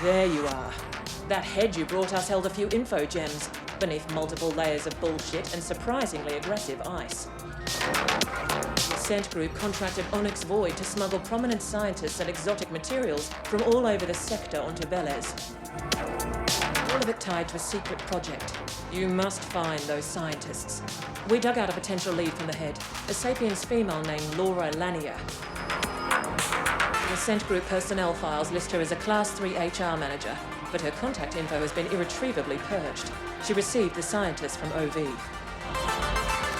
There you are. That head you brought us held a few info gems, beneath multiple layers of bullshit and surprisingly aggressive ice. The Ascent group contracted Onyx Void to smuggle prominent scientists and exotic materials from all over the sector onto Velez. All of it tied to a secret project. You must find those scientists. We dug out a potential lead from the head, a Sapiens female named Laura Lanier. The Ascent group personnel files list her as a Class 3 HR manager, but her contact info has been irretrievably purged. She received the scientists from OV.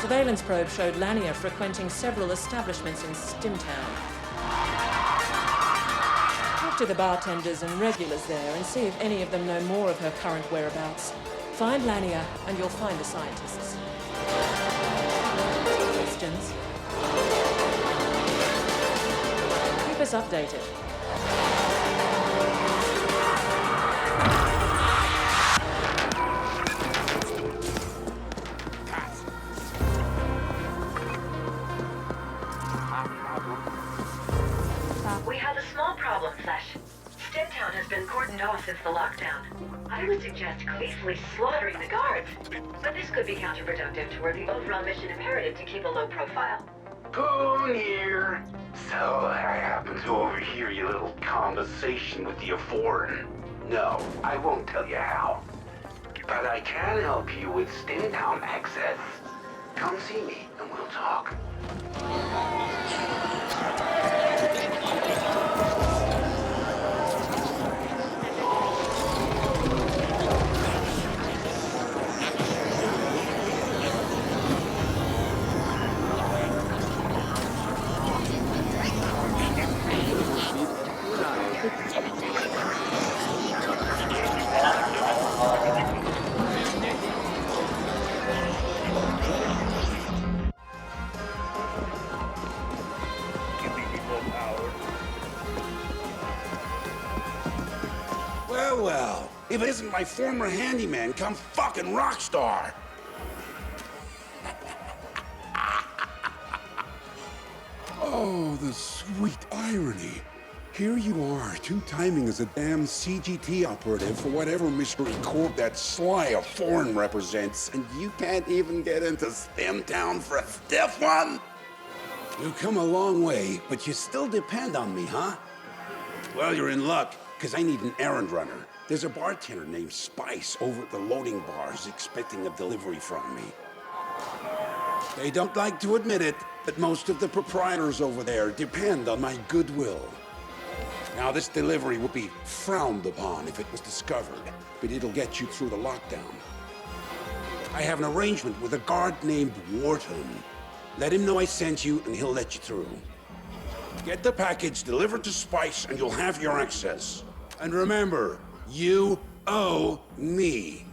Surveillance probe showed Lanier frequenting several establishments in Stimtown. Talk to the bartenders and regulars there and see if any of them know more of her current whereabouts. Find Lanier and you'll find the scientists. Questions? Keep us updated. We have a small problem, Flesh. Stimtown has been cordoned off since the lockdown. I would suggest gleefully slaughtering the guards, but this could be counterproductive toward the overall mission imperative to keep a low profile. Poon here. So I happened to overhear your little conversation with the Foreign. No, I won't tell you how. But I can help you with Stimtown access. Come see me and we'll talk. Well, if it isn't my former handyman come fucking rock star. Oh, the sweet irony. Here you are, two-timing as a damn CGT operative for whatever mystery corp that sly of Foreign represents, and you can't even get into Stimtown for a stiff one? You've come a long way, but you still depend on me, huh? Well, you're in luck, because I need an errand runner. There's a bartender named Spice over at the loading bars expecting a delivery from me. They don't like to admit it, but most of the proprietors over there depend on my goodwill. Now, this delivery would be frowned upon if it was discovered, but it'll get you through the lockdown. I have an arrangement with a guard named Wharton. Let him know I sent you, and he'll let you through. Get the package delivered to Spice, and you'll have your access. And remember, you owe me.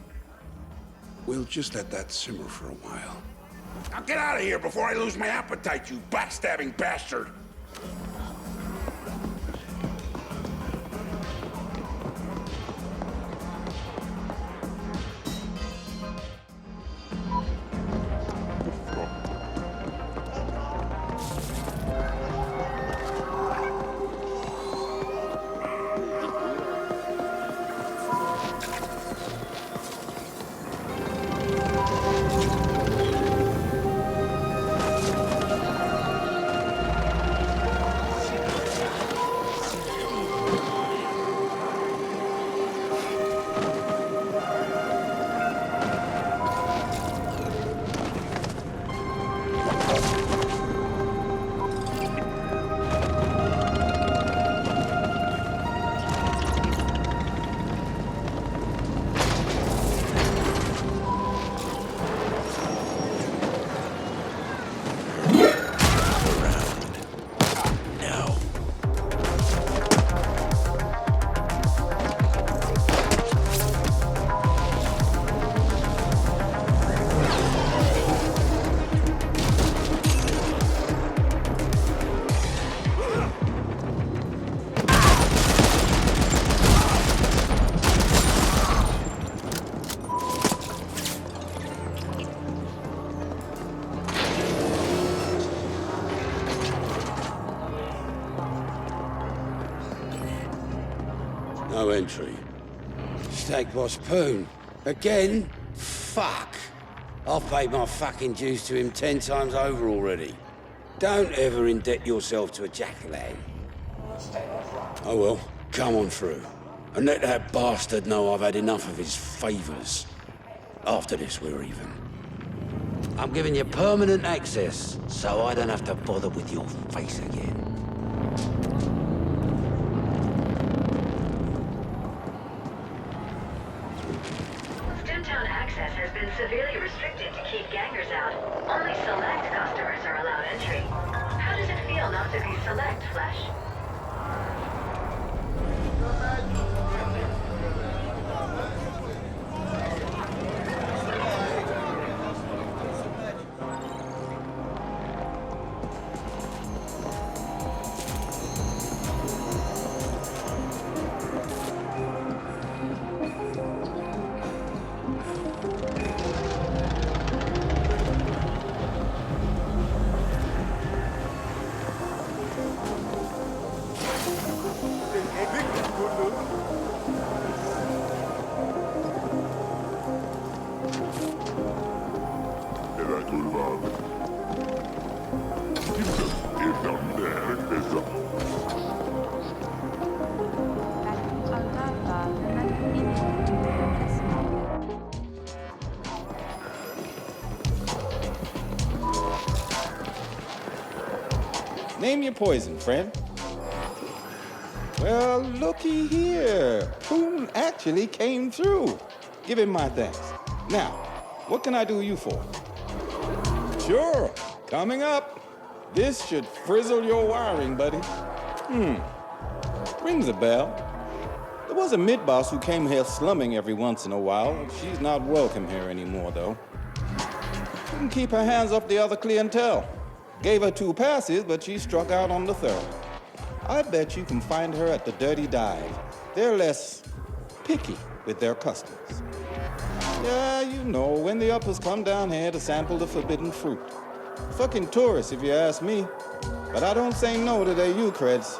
We'll just let that simmer for a while. Now get out of here before I lose my appetite, you backstabbing bastard! No entry. Steak Boss Poon. Again? Fuck. I've paid my fucking dues to him 10 times over already. Don't ever indebt yourself to a jack-o'-lantern. Oh well, come on through. And let that bastard know I've had enough of his favours. After this, we're even. I'm giving you permanent access, so I don't have to bother with your face again. Stimtown access has been severely restricted to keep gangers out. Only select customers are allowed entry. How does it feel not to be select, Flesh? Name your poison, friend. Well, looky here. Poon actually came through. Give him my thanks. Now, what can I do you for? Sure, coming up. This should frizzle your wiring, buddy. Rings a bell. There was a mid-boss who came here slumming every once in a while. She's not welcome here anymore, though. Couldn't keep her hands off the other clientele. Gave her 2 passes, but she struck out on the 3rd. I bet you can find her at the Dirty Dive. They're less picky with their customers. Yeah, you know, when the uppers come down here to sample the forbidden fruit. Fucking tourists, if you ask me. But I don't say no to their U-creds.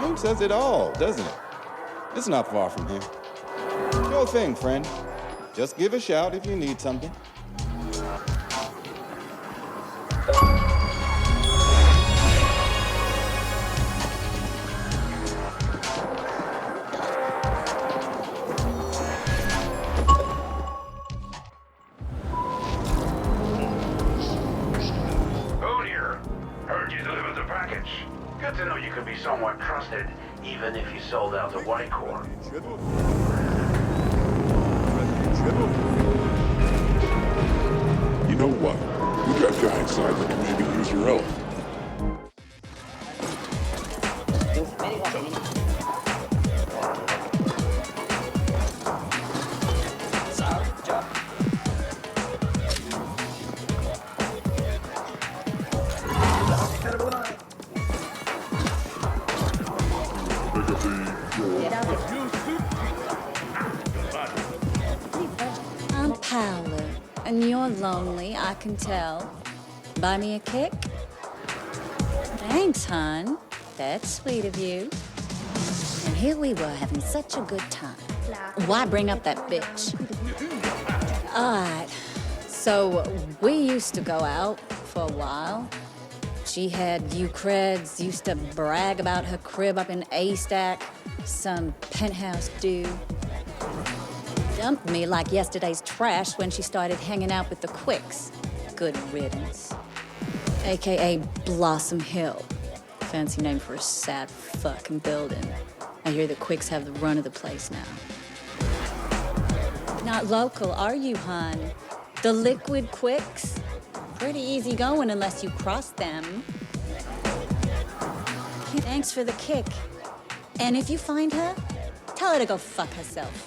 Name says it all, doesn't it? It's not far from here. Your thing, friend. Just give a shout if you need something. Good to know you could be somewhat trusted, even if you sold out to White Corps. You know what? We got guy inside that can maybe use your help. I'm Paula, and you're lonely, I can tell. Buy me a kick? Thanks, hon. That's sweet of you. And here we were having such a good time. Why bring up that bitch? All right, so we used to go out for a while. She had U-creds, used to brag about her crib up in A-Stack, some penthouse dude. Dumped me like yesterday's trash when she started hanging out with the Quicks. Good riddance. AKA Blossom Hill. Fancy name for a sad fucking building. I hear the Quicks have the run of the place now. Not local, are you, hon? The Liquid Quicks? Pretty easy going unless you cross them. Thanks for the kick. And if you find her, tell her to go fuck herself.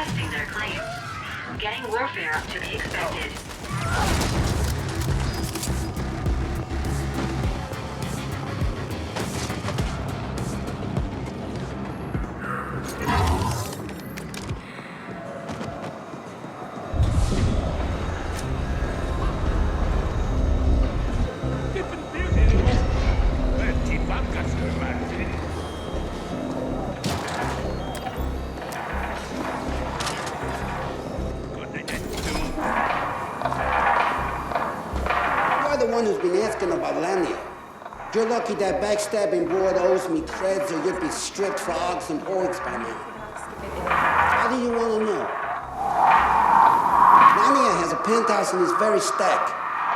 testing their claims. Getting warfare up to be expected. You're the one who's been asking about Lania. You're lucky that backstabbing broad owes me creds or you'd be stripped for odds and oids by now. How do you want to know? Lania has a penthouse in his very stack.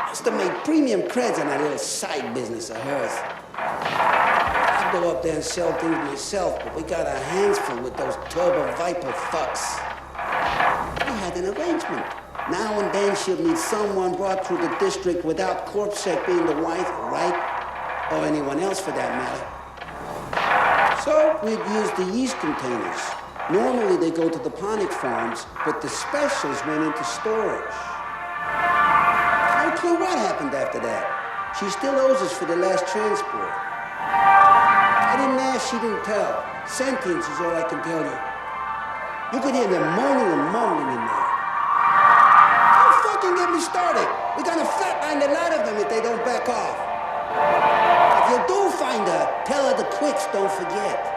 Must have made premium creds on that little side business of hers. I go up there and sell things myself, but we got our hands full with those Turbo Viper fucks. We had an arrangement. Now and then she'll need someone brought through the district without CorpSec being the wife, right? Or anyone else for that matter. So we'd use the yeast containers. Normally they go to the ponic farms, but the specials went into storage. No clue what happened after that. She still owes us for the last transport. I didn't ask, she didn't tell. Sentience is all I can tell you. You could hear them moaning and mumbling in there. Don't fucking get me started. We're gonna flatline a lot of them if they don't back off. If you do find her, tell her the quicks don't forget.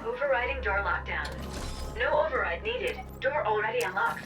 Overriding door lockdown. No override needed. Door already unlocked.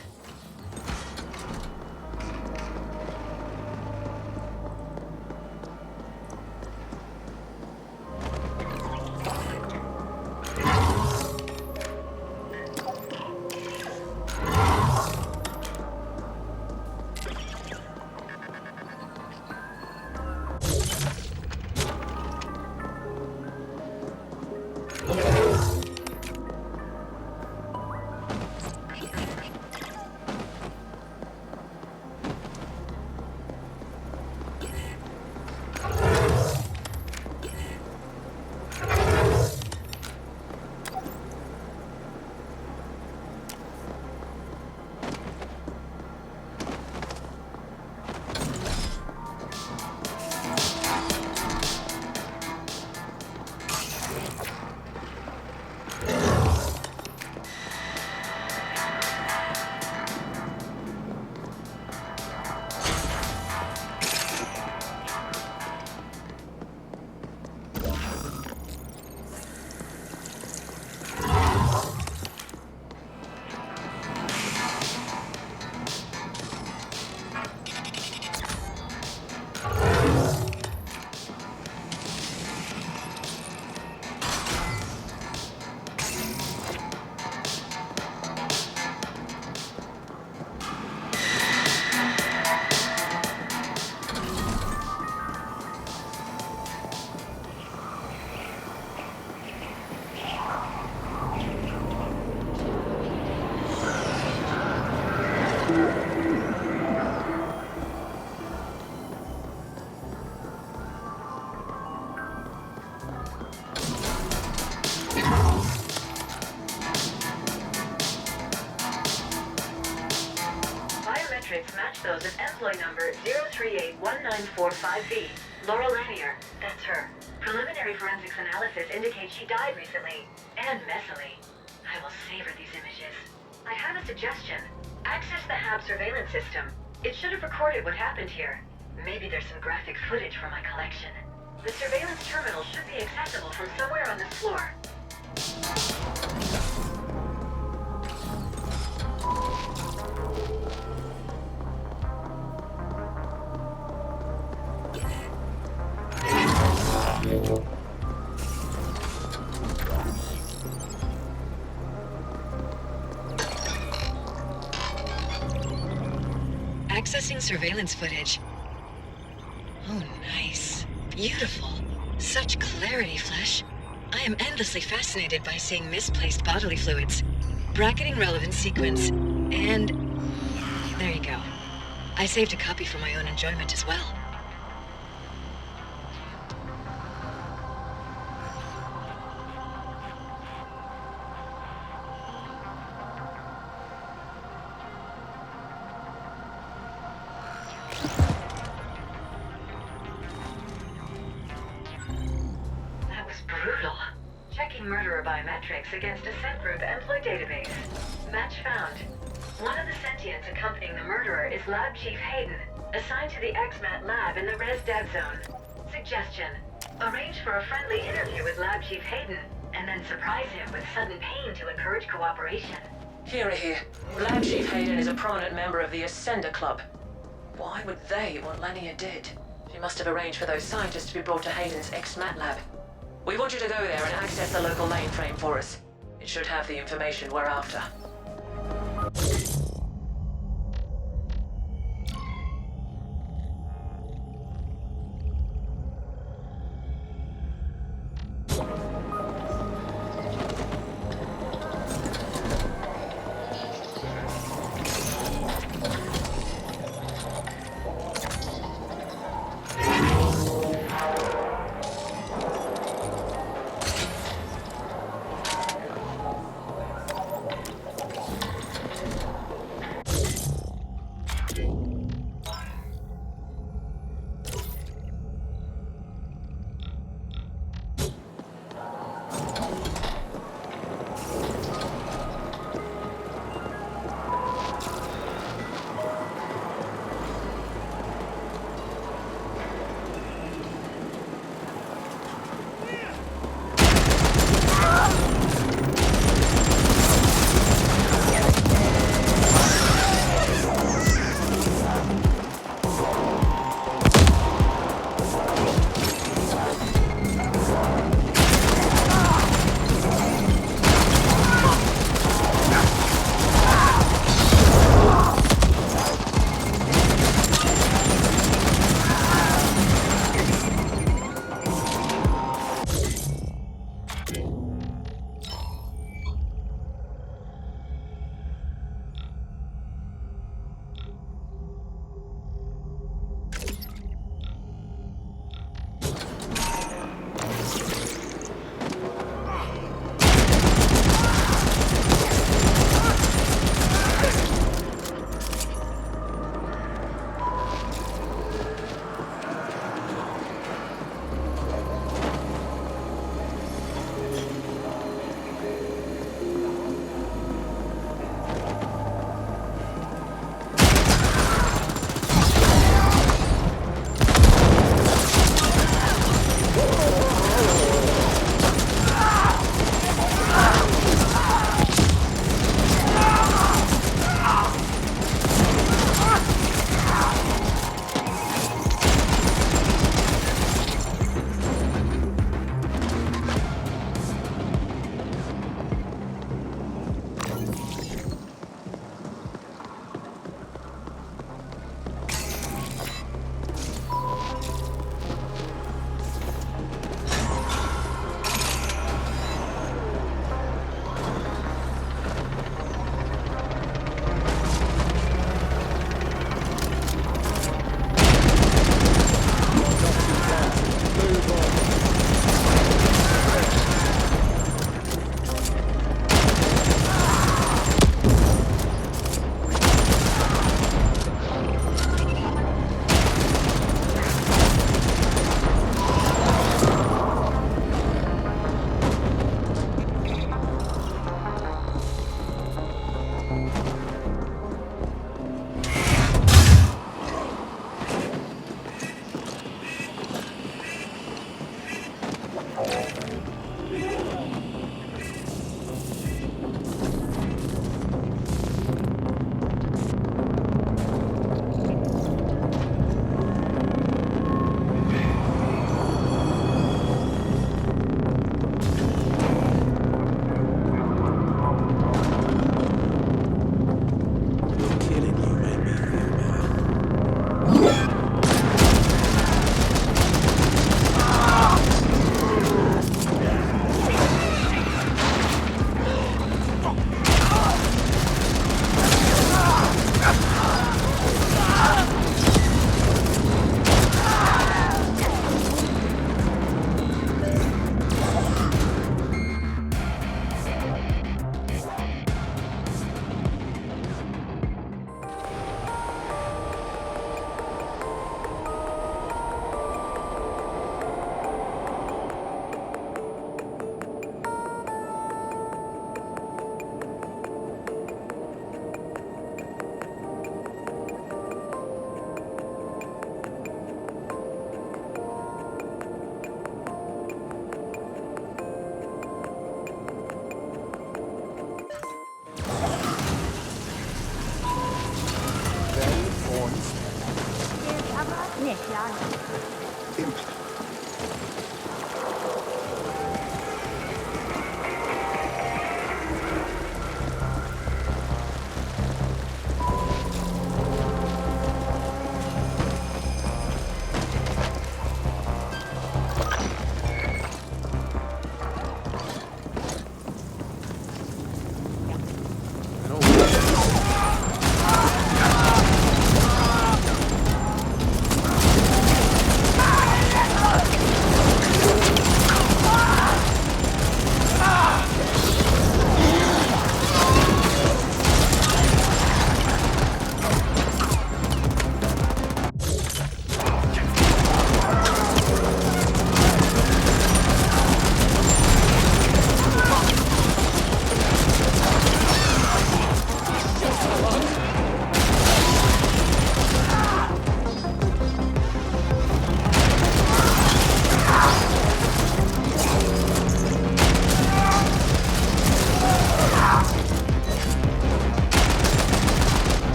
exploit number 0381945V. Laurel Lanier. That's her. Preliminary forensics analysis indicates she died recently, and messily. I will savor these images. I have a suggestion. Access the HAB surveillance system. It should have recorded what happened here. Maybe there's some graphic footage from my collection. The surveillance terminal should be accessible from somewhere on this floor. Accessing surveillance footage. Oh, nice. Beautiful. Such clarity, Flesh. I am endlessly fascinated by seeing misplaced bodily fluids. Bracketing relevant sequence. And... there you go. I saved a copy for my own enjoyment as well. Murderer biometrics against Ascent Group employee database. Match found. One of the sentients accompanying the murderer is Lab Chief Hayden, assigned to the XMAT lab in the Res Dev Zone. Suggestion. Arrange for a friendly interview with Lab Chief Hayden, and then surprise him with sudden pain to encourage cooperation. Here. Lab Chief Hayden is a prominent member of the Ascender Club. Why would they want Lanier dead? She must have arranged for those scientists to be brought to Hayden's XMAT lab. We want you to go there and access the local mainframe for us. It should have the information we're after.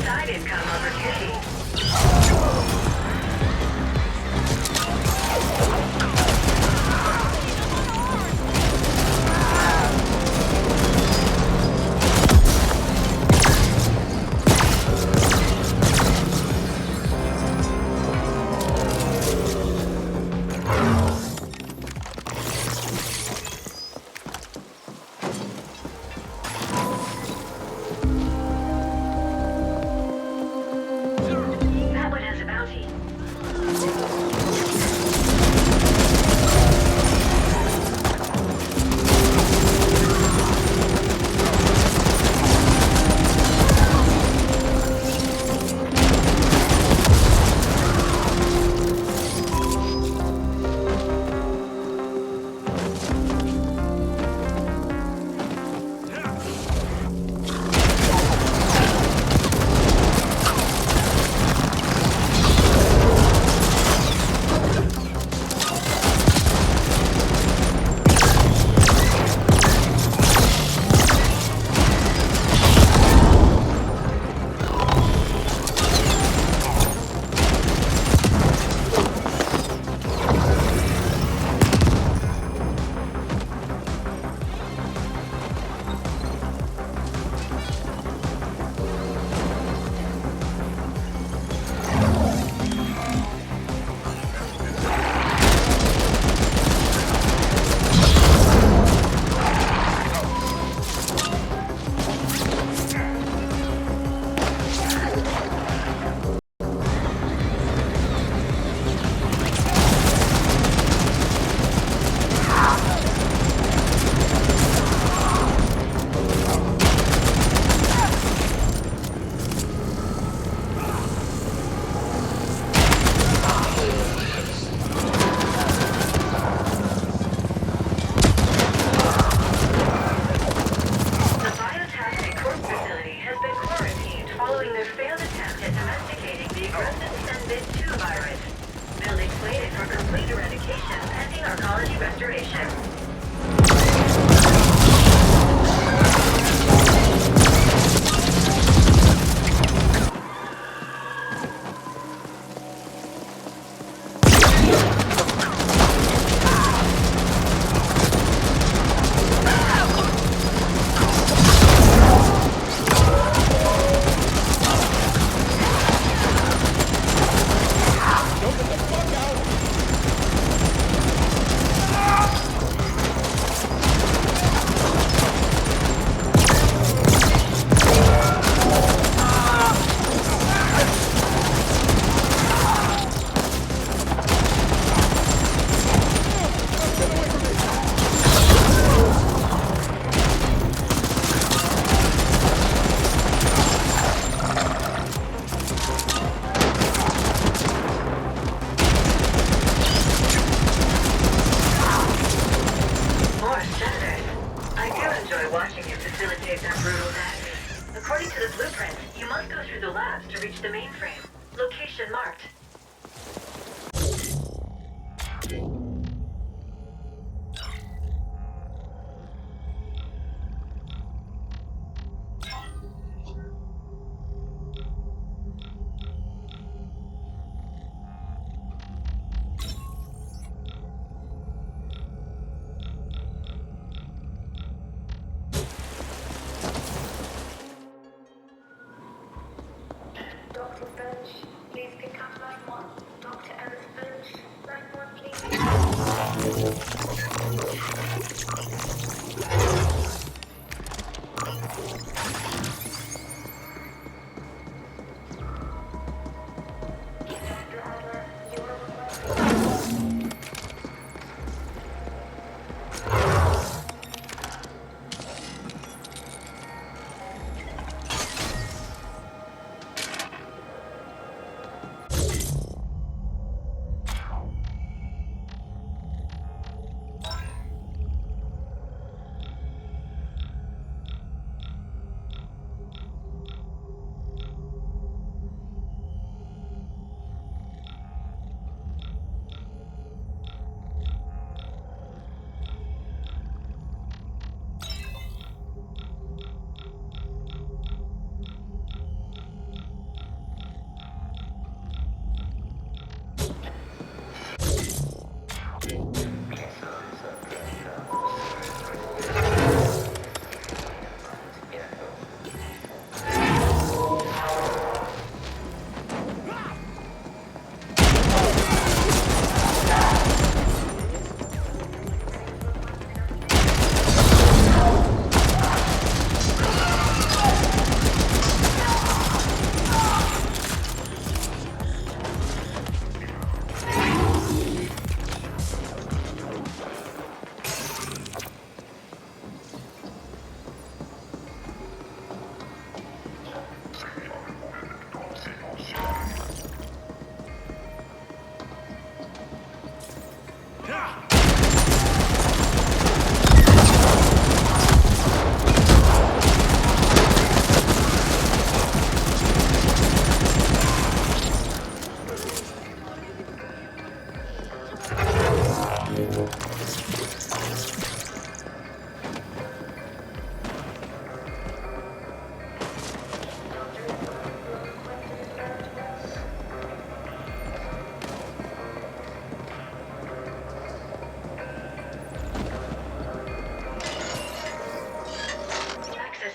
Side income opportunity. That one has a bounty. The biotoxic corpse facility has been quarantined following their failed attempt at domesticating the aggressive Sen-Bit-2 virus. Building slated for complete eradication pending arcology restoration. More senators. I do enjoy watching you facilitate their brutal deaths. According to the blueprint, you must go through the labs to reach the mainframe. Location marked. Please pick up line 1. Dr. Alice Birch, line 1,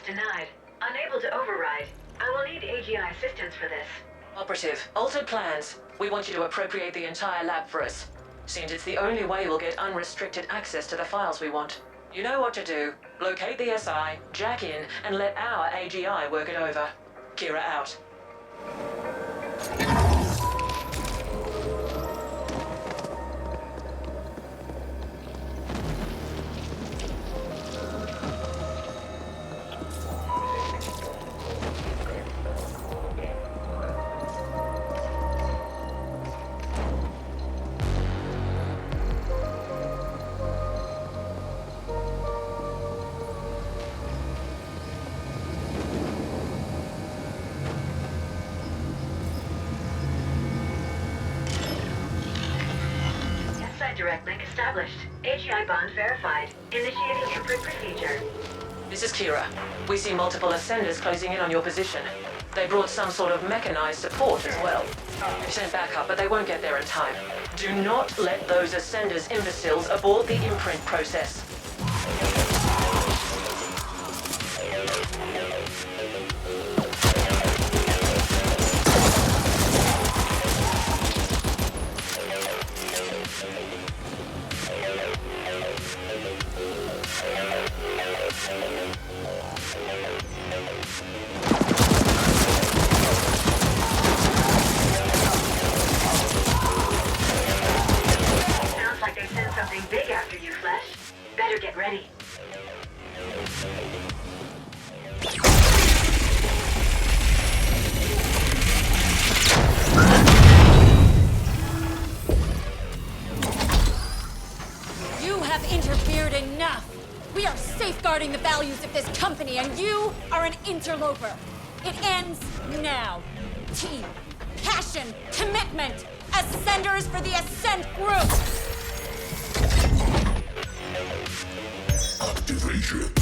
Denied. Unable to override. I will need AGI assistance for this. Operative, altered plans. We want you to appropriate the entire lab for us. Seems it's the only way we'll get unrestricted access to the files we want. You know what to do. Locate the SI, jack in, and let our AGI work it over. Kira out. Direct link established. AGI bond verified. Initiating imprint procedure. This is Kira. We see multiple ascenders closing in on your position. They brought some sort of mechanized support as well. They've sent backup, but they won't get there in time. Do not let those ascenders imbeciles abort the imprint process. Sounds like they sent something big after you, Flesh. Better get ready. You have interfered enough. We are safeguarding the values of this company, and you are an interloper. It ends now. Team, passion, commitment. Ascenders for the Ascent Group. Activation.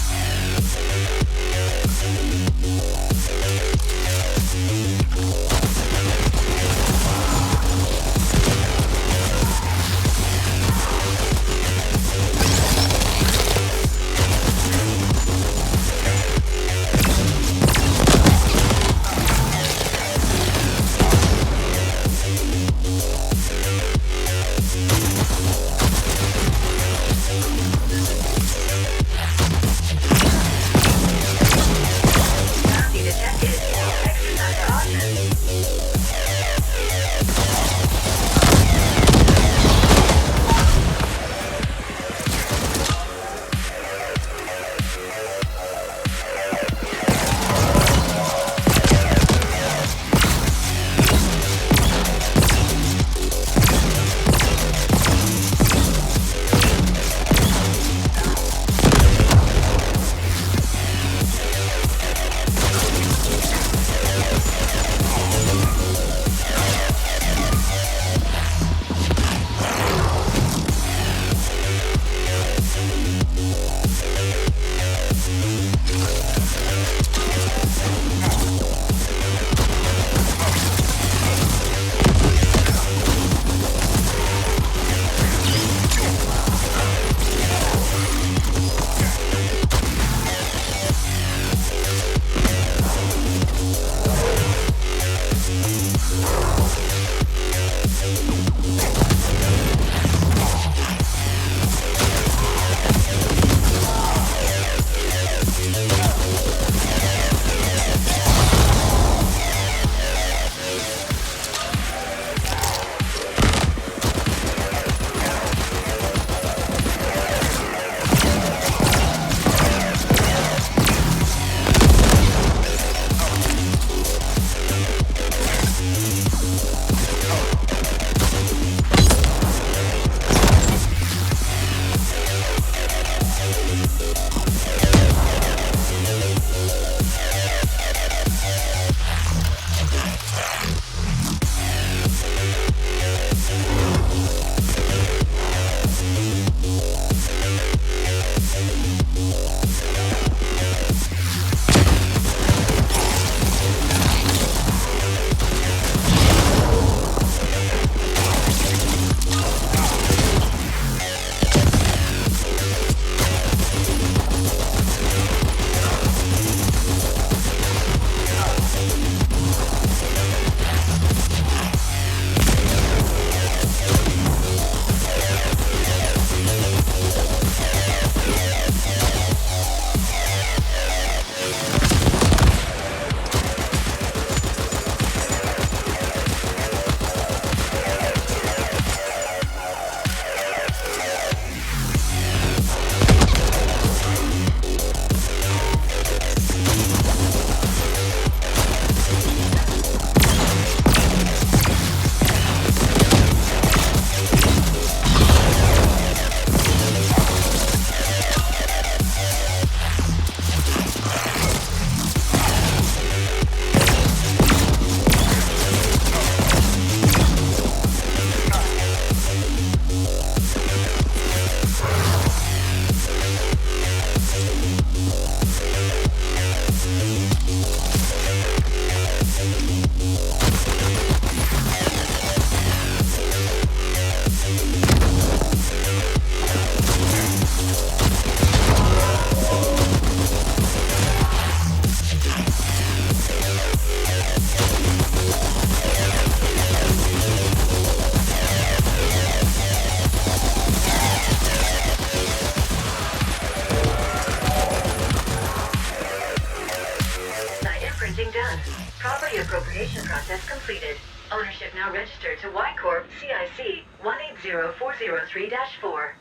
Ownership now registered to Y Corp CIC 180403-4.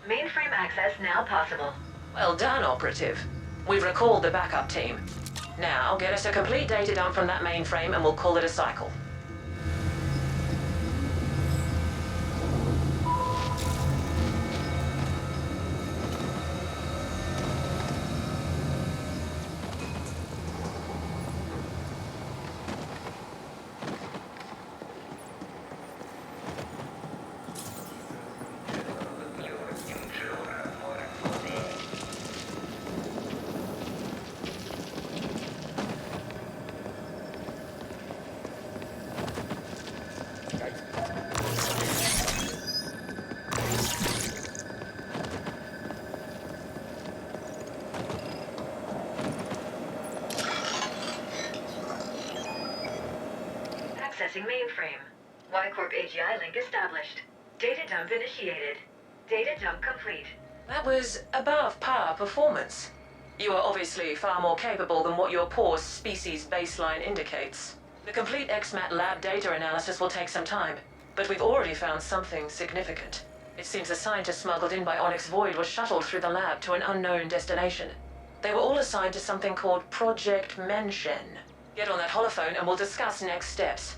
Mainframe access now possible. Well done, Operative. We've recalled the backup team. Now, get us a complete data dump from that mainframe and we'll call it a cycle. Accessing mainframe. Y Corp AGI link established. Data dump initiated. Data dump complete. That was above par performance. You are obviously far more capable than what your poor species baseline indicates. The complete XMAT lab data analysis will take some time, but we've already found something significant. It seems the scientists smuggled in by Onyx Void were shuttled through the lab to an unknown destination. They were all assigned to something called Project Menshen. Get on that holophone and we'll discuss next steps.